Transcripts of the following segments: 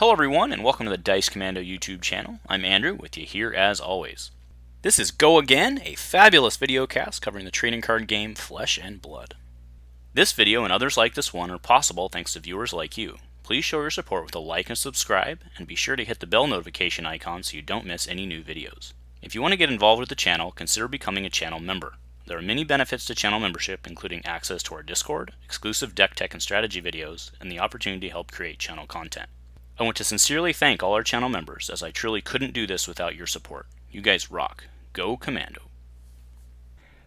Hello everyone, and welcome to the Dice Commando YouTube channel. I'm Andrew, with you here as always. This is Go Again, a fabulous video cast covering the trading card game Flesh and Blood. This video and others like this one are possible thanks to viewers like you. Please show your support with a like and subscribe, and be sure to hit the bell notification icon so you don't miss any new videos. If you want to get involved with the channel, consider becoming a channel member. There are many benefits to channel membership, including access to our Discord, exclusive deck tech and strategy videos, and the opportunity to help create channel content. I want to sincerely thank all our channel members, as I truly couldn't do this without your support. You guys rock. Go Commando.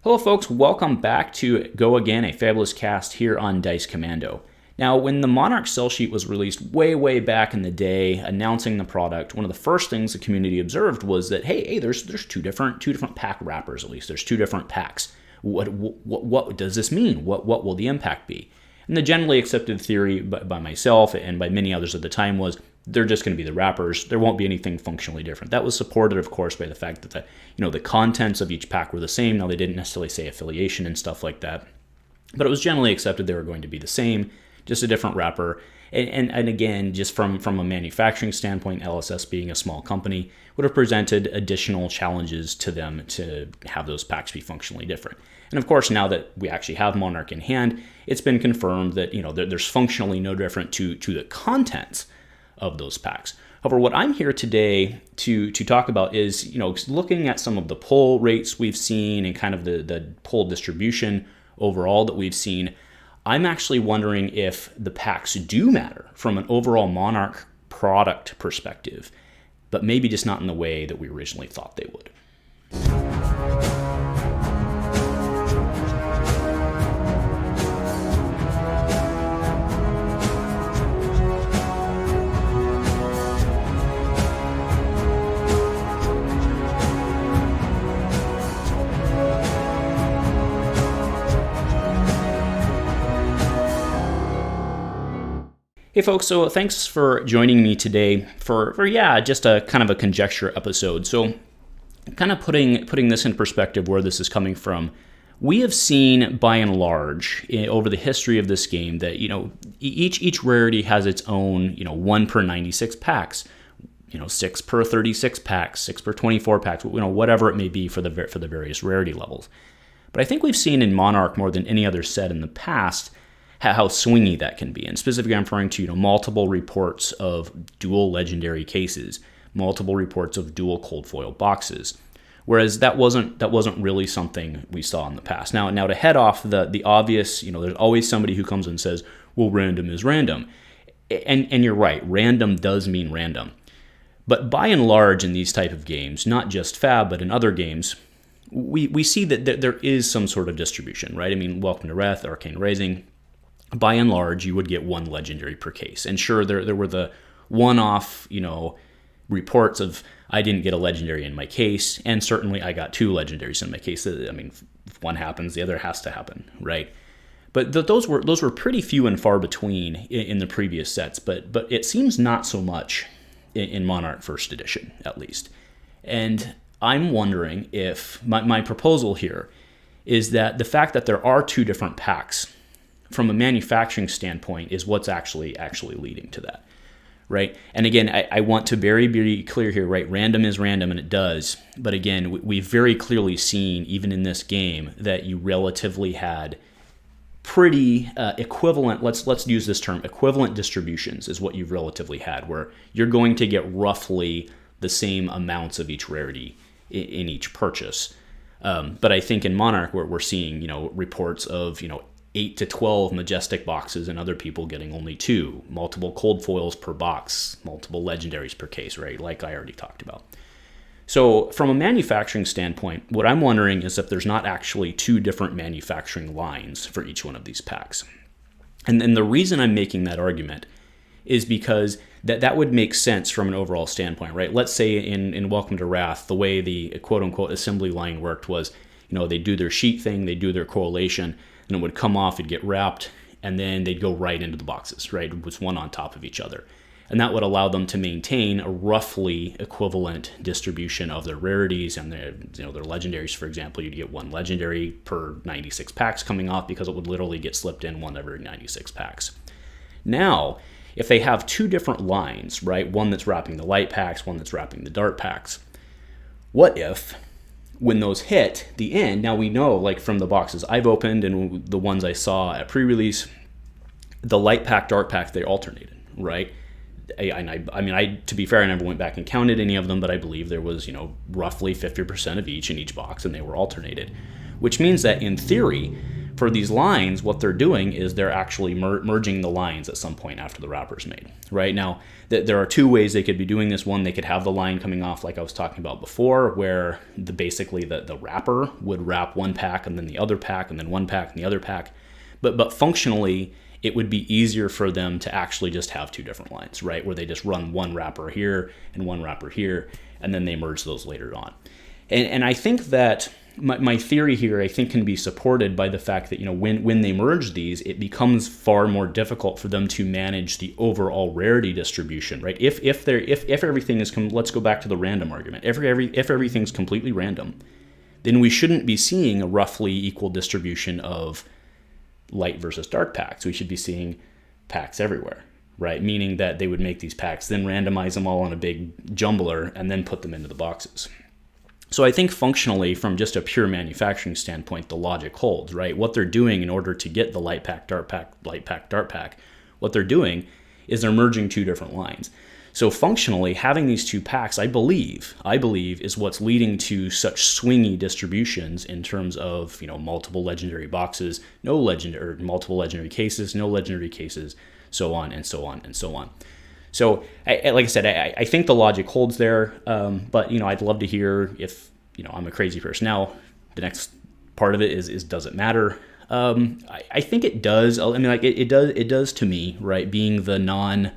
Hello folks, welcome back to Go Again, a fabulous cast here on Dice Commando. Now, when the Monarch sell sheet was released way back in the day, announcing the product, one of the first things the community observed was that, hey, there's two different pack wrappers, at least. There's two different packs. What does this mean? What will the impact be? And the generally accepted theory by myself and by many others at the time was they're just going to be the wrappers. There won't be anything functionally different. That was supported, of course, by the fact that the contents of each pack were the same. Now, they didn't necessarily say affiliation and stuff like that, but it was generally accepted they were going to be the same, just a different wrapper. And again, just from a manufacturing standpoint, LSS being a small company would have presented additional challenges to them to have those packs be functionally different. And of course, now that we actually have Monarch in hand, it's been confirmed that there's functionally no different to the contents of those packs. However, what I'm here today to talk about is looking at some of the pull rates we've seen and kind of the pull distribution overall that we've seen. I'm actually wondering if the packs do matter from an overall Monarch product perspective, but maybe just not in the way that we originally thought they would. Hey folks, so thanks for joining me today for just a kind of a conjecture episode. So kind of putting this in perspective where this is coming from, we have seen by and large over the history of this game that each rarity has its own 1 per 96 packs, 6 per 36 packs, 6 per 24 packs, whatever it may be for the various rarity levels. But I think we've seen in Monarch more than any other set in the past how swingy that can be. And specifically, I'm referring to multiple reports of dual legendary cases, multiple reports of dual cold foil boxes, whereas that wasn't really something we saw in the past. Now to head off the obvious, there's always somebody who comes and says, well, random is random, and you're right, random does mean random. But by and large, in these type of games, not just Fab, but in other games, we see that there is some sort of distribution, right? I mean, Welcome to Wrathe, Arcane Rising. By and large, you would get one legendary per case. And sure, there were the one-off, reports of I didn't get a legendary in my case, and certainly I got 2 legendaries in my case. I mean, if one happens, the other has to happen, right? But those were pretty few and far between in the previous sets. But it seems not so much in Monarch First Edition, at least. And I'm wondering if my proposal here is that the fact that there are 2 different packs from a manufacturing standpoint is what's actually leading to that, right? And again, I want to be clear here, right? Random is random, and it does. But again, we've very clearly seen, even in this game, that you relatively had pretty equivalent, let's use this term, equivalent distributions is what you've relatively had, where you're going to get roughly the same amounts of each rarity in each purchase. But I think in Monarch, we're seeing, reports of, 8 to 12 Majestic boxes and other people getting only 2, multiple cold foils per box, multiple legendaries per case, right? Like I already talked about. So from a manufacturing standpoint, what I'm wondering is if there's not actually 2 different manufacturing lines for each one of these packs. And then the reason I'm making that argument is because that would make sense from an overall standpoint, right? Let's say in Welcome to Wrath, the way the quote-unquote assembly line worked was, they do their sheet thing, they do their correlation, and it would come off, it'd get wrapped, and then they'd go right into the boxes, right? It was one on top of each other. And that would allow them to maintain a roughly equivalent distribution of their rarities and their legendaries. For example, you'd get 1 legendary per 96 packs coming off because it would literally get slipped in 1 every 96 packs. Now, if they have two different lines, right, one that's wrapping the light packs, one that's wrapping the dark packs, what if when those hit the end, now we know, like from the boxes I've opened and the ones I saw at pre-release, the light pack, dark pack, they alternated, right? I to be fair, I never went back and counted any of them, but I believe there was, roughly 50% of each in each box, and they were alternated, which means that in theory, for these lines, what they're doing is they're actually merging the lines at some point after the wrapper's made. Right now, there are two ways they could be doing this. One, they could have the line coming off like I was talking about before, where basically the wrapper would wrap one pack and then the other pack and then one pack and the other pack. But functionally, it would be easier for them to actually just have two different lines, right? Where they just run one wrapper here and one wrapper here, and then they merge those later on. And I think that my theory here, I think, can be supported by the fact that, when they merge these, it becomes far more difficult for them to manage the overall rarity distribution, right? If everything is, let's go back to the random argument. If everything's completely random, then we shouldn't be seeing a roughly equal distribution of light versus dark packs. We should be seeing packs everywhere, right? Meaning that they would make these packs, then randomize them all on a big jumbler, and then put them into the boxes. So I think functionally, from just a pure manufacturing standpoint, the logic holds, right? What they're doing in order to get the light pack, dark pack, light pack, dark pack, what they're doing is they're merging two different lines. So functionally, having these two packs, I believe, is what's leading to such swingy distributions in terms of, multiple legendary boxes, no legendary, or multiple legendary cases, no legendary cases, so on and so on and so on. So, like I said, I think the logic holds there, but, I'd love to hear if, I'm a crazy person. Now, the next part of it is does it matter? I think it does. I mean, like, it does to me, right? Being the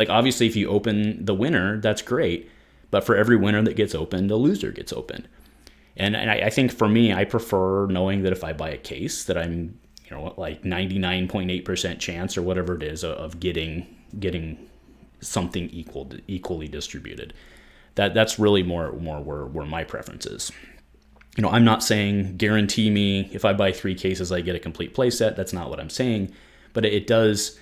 obviously, if you open the winner, that's great, but for every winner that gets opened, a loser gets opened. And I think for me, I prefer knowing that if I buy a case that I'm, 99.8% chance or whatever it is of getting something equally distributed. That's really more where my preference is. I'm not saying guarantee me if I buy 3 cases I get a complete playset. That's not what I'm saying, but it does.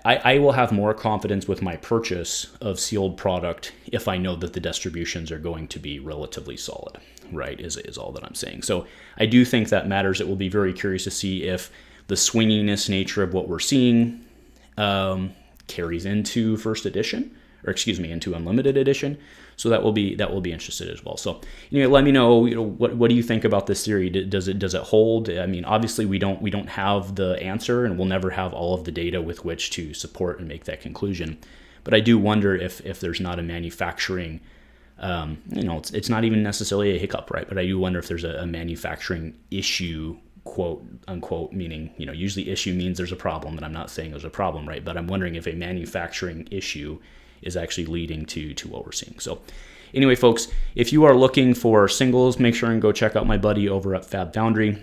I will have more confidence with my purchase of sealed product if I know that the distributions are going to be relatively solid, right, is all that I'm saying. So I do think that matters. It will be very curious to see if the swinginess nature of what we're seeing carries into first edition, or into unlimited edition. So that will be interested as well. So let me know what do you think about this theory? Does it hold? I mean, obviously we don't have the answer, and we'll never have all of the data with which to support and make that conclusion. But I do wonder if there's not a manufacturing, it's not even necessarily a hiccup, right? But I do wonder if there's a manufacturing issue, quote unquote, meaning, usually issue means there's a problem, and I'm not saying there's a problem, right? But I'm wondering if a manufacturing issue is actually leading to what we're seeing. So anyway, folks, if you are looking for singles, make sure and go check out my buddy over at Fab Foundry.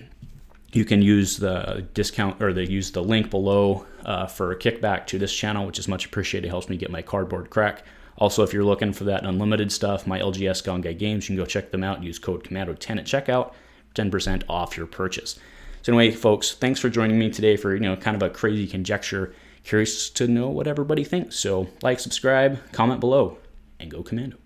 You can use the discount or use the link below for a kickback to this channel, which is much appreciated. It helps me get my cardboard crack. Also, if you're looking for that unlimited stuff, my LGS Gone Guy Games, you can go check them out and use code Commando10 at checkout, 10% off your purchase. So anyway, folks, thanks for joining me today for, kind of a crazy conjecture. Curious to know what everybody thinks. So like, subscribe, comment below, and go Commando.